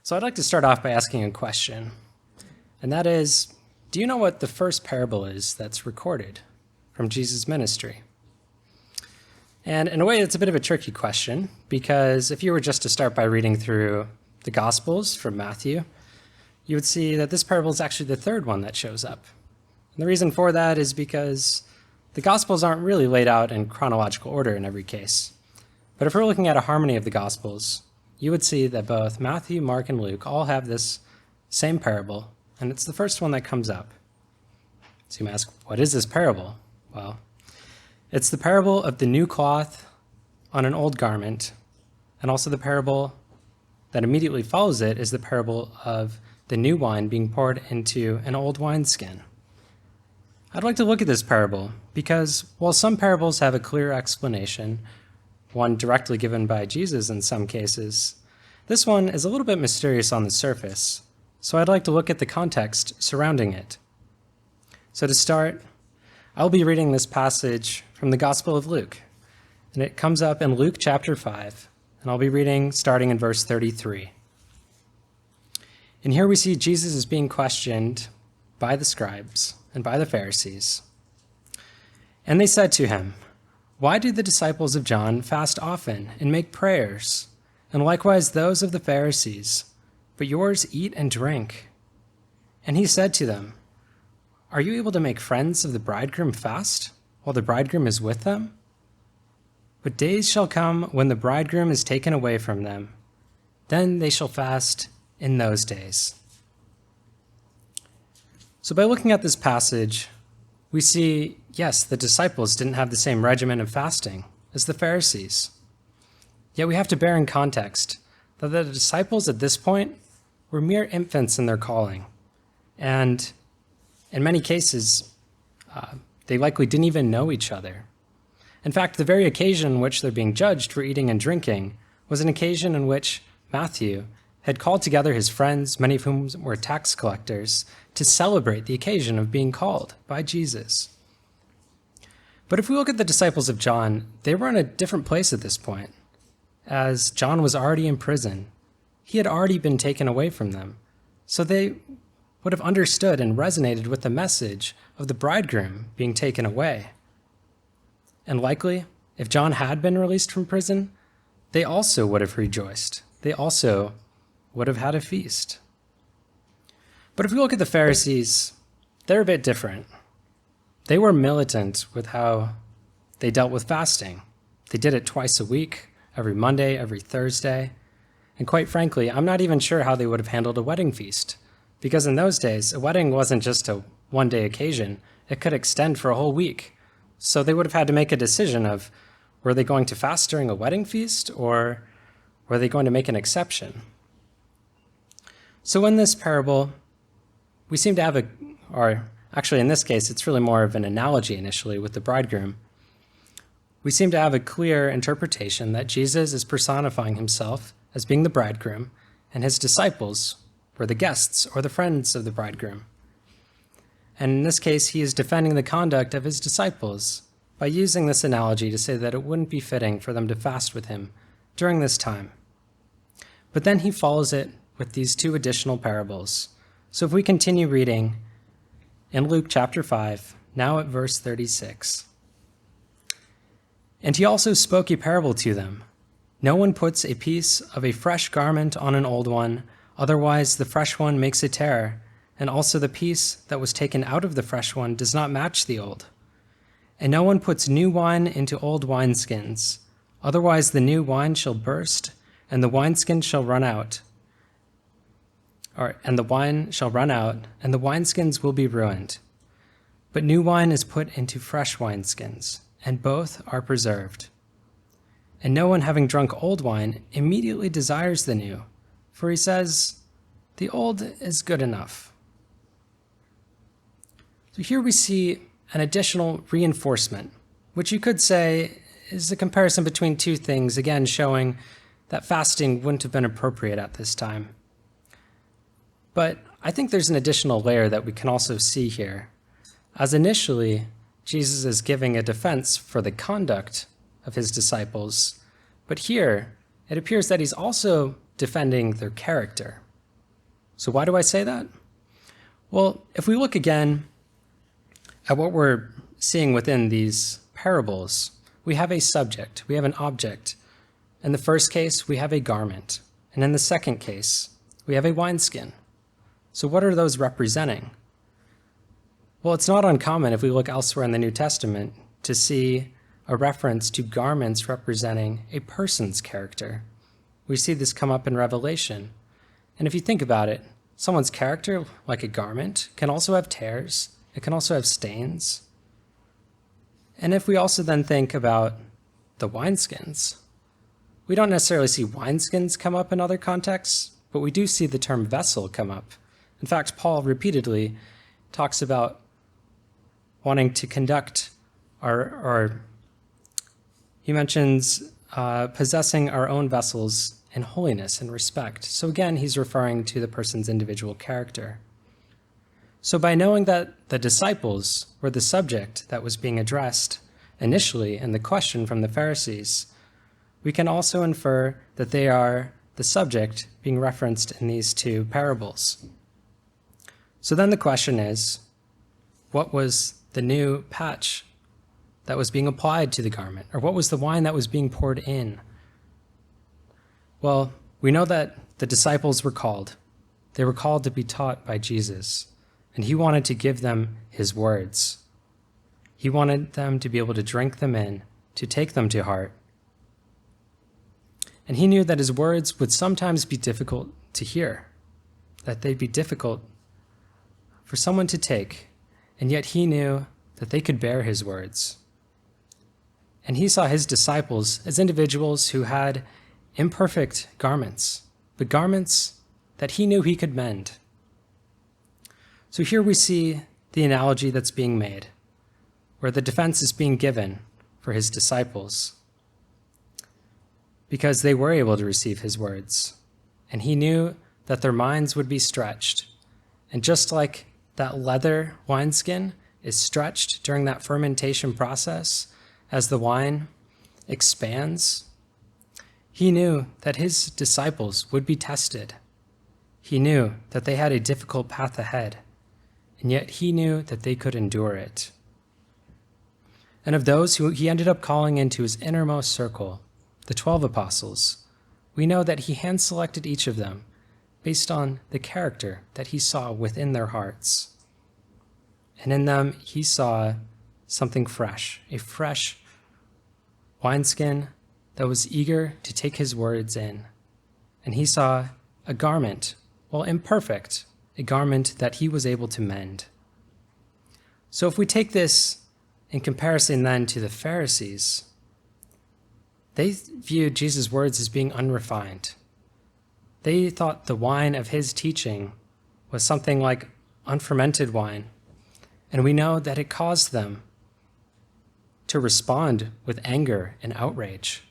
So I'd like to start off by asking a question, and that is, do you know what the first parable is that's recorded from Jesus' ministry? And in a way, it's a bit of a tricky question, because if you were just to start by reading through the Gospels from Matthew, you would see that this parable is actually the third one that shows up. And the reason for that is because the Gospels aren't really laid out in chronological order in every case. But if we're looking at a harmony of the Gospels, you would see that both Matthew, Mark, and Luke all have this same parable, and it's the first one that comes up. So you may ask, what is this parable? Well, it's the parable of the new cloth on an old garment, and also the parable that immediately follows it is the parable of the new wine being poured into an old wineskin. I'd like to look at this parable because while some parables have a clear explanation, one directly given by Jesus in some cases, this one is a little bit mysterious on the surface, so I'd like to look at the context surrounding it. So to start, I'll be reading this passage from the Gospel of Luke, and it comes up in Luke chapter 5, and I'll be reading starting in verse 33. And here we see Jesus is being questioned by the scribes and by the Pharisees. And they said to him, "Why do the disciples of John fast often and make prayers, and likewise those of the Pharisees, but yours eat and drink?" And he said to them, "Are you able to make friends of the bridegroom fast, while the bridegroom is with them? But days shall come when the bridegroom is taken away from them. Then they shall fast in those days." So by looking at this passage, we see, yes, the disciples didn't have the same regimen of fasting as the Pharisees. Yet we have to bear in context that the disciples at this point were mere infants in their calling. And in many cases, they likely didn't even know each other. In fact, the very occasion in which they're being judged for eating and drinking was an occasion in which Matthew had called together his friends, many of whom were tax collectors, to celebrate the occasion of being called by Jesus. But if we look at the disciples of John, they were in a different place at this point, as John was already in prison. He had already been taken away from them, so they would have understood and resonated with the message of the bridegroom being taken away. And likely, if John had been released from prison, they also would have rejoiced. They also would have had a feast. But if we look at the Pharisees, they're a bit different. They were militant with how they dealt with fasting. They did it twice a week, every Monday, every Thursday. And quite frankly, I'm not even sure how they would have handled a wedding feast, because in those days, a wedding wasn't just a one-day occasion. It could extend for a whole week. So they would have had to make a decision of, were they going to fast during a wedding feast, or were they going to make an exception? So in this parable, we seem to have or actually in this case, it's really more of an analogy initially with the bridegroom. We seem to have a clear interpretation that Jesus is personifying himself as being the bridegroom, and his disciples were the guests or the friends of the bridegroom. And in this case, he is defending the conduct of his disciples by using this analogy to say that it wouldn't be fitting for them to fast with him during this time. But then he follows it with these two additional parables. So if we continue reading in Luke chapter 5, now at verse 36. "And he also spoke a parable to them. No one puts a piece of a fresh garment on an old one, otherwise the fresh one makes a tear, and also the piece that was taken out of the fresh one does not match the old. And no one puts new wine into old wineskins, otherwise the new wine shall burst, and the wineskin shall run out. And the wine shall run out, and the wineskins will be ruined. But new wine is put into fresh wineskins, and both are preserved. And no one having drunk old wine immediately desires the new, for he says, 'The old is good enough.'" So here we see an additional reinforcement, which you could say is a comparison between two things, again showing that fasting wouldn't have been appropriate at this time. But I think there's an additional layer that we can also see here, as initially Jesus is giving a defense for the conduct of his disciples, but here it appears that he's also defending their character. So why do I say that? Well, if we look again at what we're seeing within these parables, we have a subject, we have an object. In the first case, we have a garment. And in the second case, we have a wineskin. So what are those representing? Well, it's not uncommon if we look elsewhere in the New Testament to see a reference to garments representing a person's character. We see this come up in Revelation. And if you think about it, someone's character, like a garment, can also have tears. It can also have stains. And if we also then think about the wineskins, we don't necessarily see wineskins come up in other contexts, but we do see the term vessel come up. In fact, Paul repeatedly talks about wanting to conduct he mentions possessing our own vessels in holiness and respect. So again, he's referring to the person's individual character. So by knowing that the disciples were the subject that was being addressed initially in the question from the Pharisees, we can also infer that they are the subject being referenced in these two parables. So then the question is, what was the new patch that was being applied to the garment? Or what was the wine that was being poured in? Well, we know that the disciples were called. They were called to be taught by Jesus, and he wanted to give them his words. He wanted them to be able to drink them in, to take them to heart. And he knew that his words would sometimes be difficult to hear, that they'd be difficult for someone to take, and yet he knew that they could bear his words. And he saw his disciples as individuals who had imperfect garments, but garments that he knew he could mend. So here we see the analogy that's being made, where the defense is being given for his disciples, because they were able to receive his words, and he knew that their minds would be stretched. And just like that leather wineskin is stretched during that fermentation process as the wine expands, he knew that his disciples would be tested. He knew that they had a difficult path ahead, and yet he knew that they could endure it. And of those who he ended up calling into his innermost circle, the 12 apostles, we know that he hand-selected each of them based on the character that he saw within their hearts. And in them, he saw something fresh, a fresh wineskin that was eager to take his words in. And he saw a garment, while imperfect, a garment that he was able to mend. So if we take this in comparison then to the Pharisees, they viewed Jesus' words as being unrefined. They thought the wine of his teaching was something like unfermented wine, and we know that it caused them to respond with anger and outrage.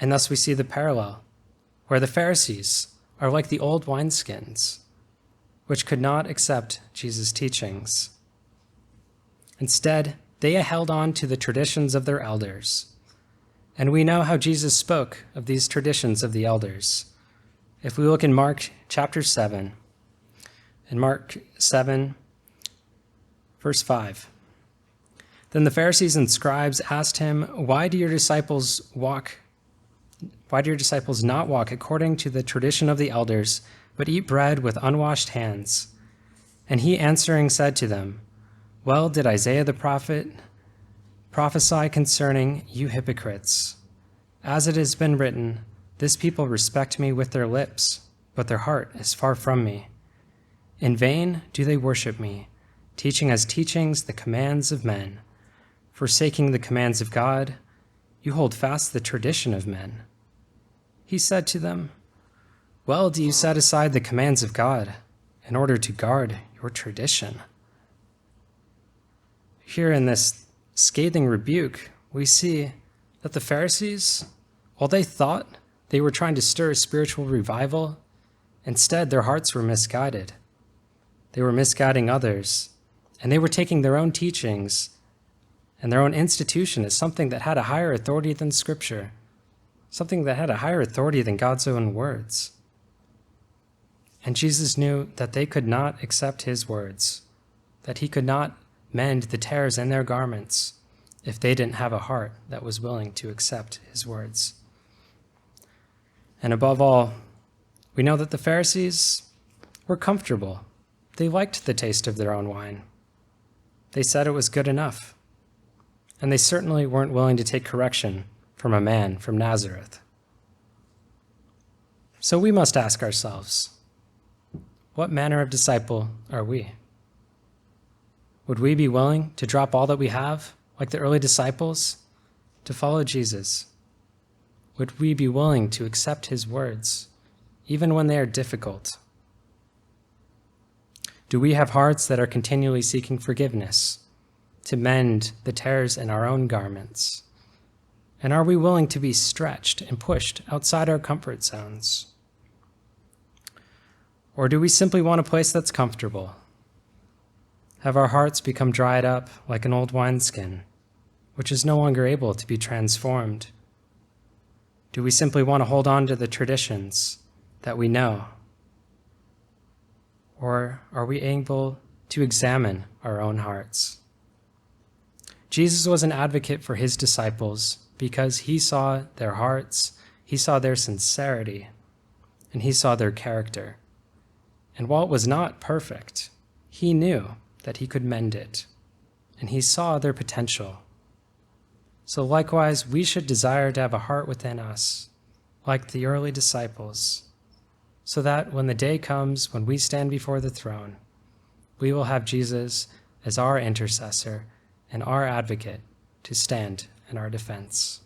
And thus we see the parallel, where the Pharisees are like the old wineskins, which could not accept Jesus' teachings. Instead, they held on to the traditions of their elders. And we know how Jesus spoke of these traditions of the elders. If we look in Mark chapter 7, in Mark 7, verse 5, then the Pharisees and scribes asked him, why do your disciples not walk according to the tradition of the elders, but eat bread with unwashed hands? And he answering said to them, well, did Isaiah the prophet prophesy concerning you hypocrites? As it has been written, this people respect me with their lips, but their heart is far from me. In vain do they worship me, teaching as teachings the commands of men. Forsaking the commands of God, you hold fast the tradition of men. He said to them, well, do you set aside the commands of God in order to guard your tradition? Here in this scathing rebuke, we see that the Pharisees, while they thought they were trying to stir a spiritual revival, instead their hearts were misguided. They were misguiding others, and they were taking their own teachings and their own institution as something that had a higher authority than Scripture, something that had a higher authority than God's own words. And Jesus knew that they could not accept his words, that he could not mend the tears in their garments if they didn't have a heart that was willing to accept his words. And above all, we know that the Pharisees were comfortable. They liked the taste of their own wine. They said it was good enough. And they certainly weren't willing to take correction from a man from Nazareth. So we must ask ourselves, what manner of disciple are we? Would we be willing to drop all that we have, like the early disciples, to follow Jesus? Would we be willing to accept his words, even when they are difficult? Do we have hearts that are continually seeking forgiveness, to mend the tears in our own garments? And are we willing to be stretched and pushed outside our comfort zones? Or do we simply want a place that's comfortable? Have our hearts become dried up like an old wineskin, which is no longer able to be transformed? Do we simply want to hold on to the traditions that we know? Or are we able to examine our own hearts? Jesus was an advocate for his disciples because he saw their hearts, he saw their sincerity, and he saw their character. And while it was not perfect, he knew that he could mend it, and he saw their potential. So likewise, we should desire to have a heart within us, like the early disciples, so that when the day comes when we stand before the throne, we will have Jesus as our intercessor and our advocate to stand in our defense.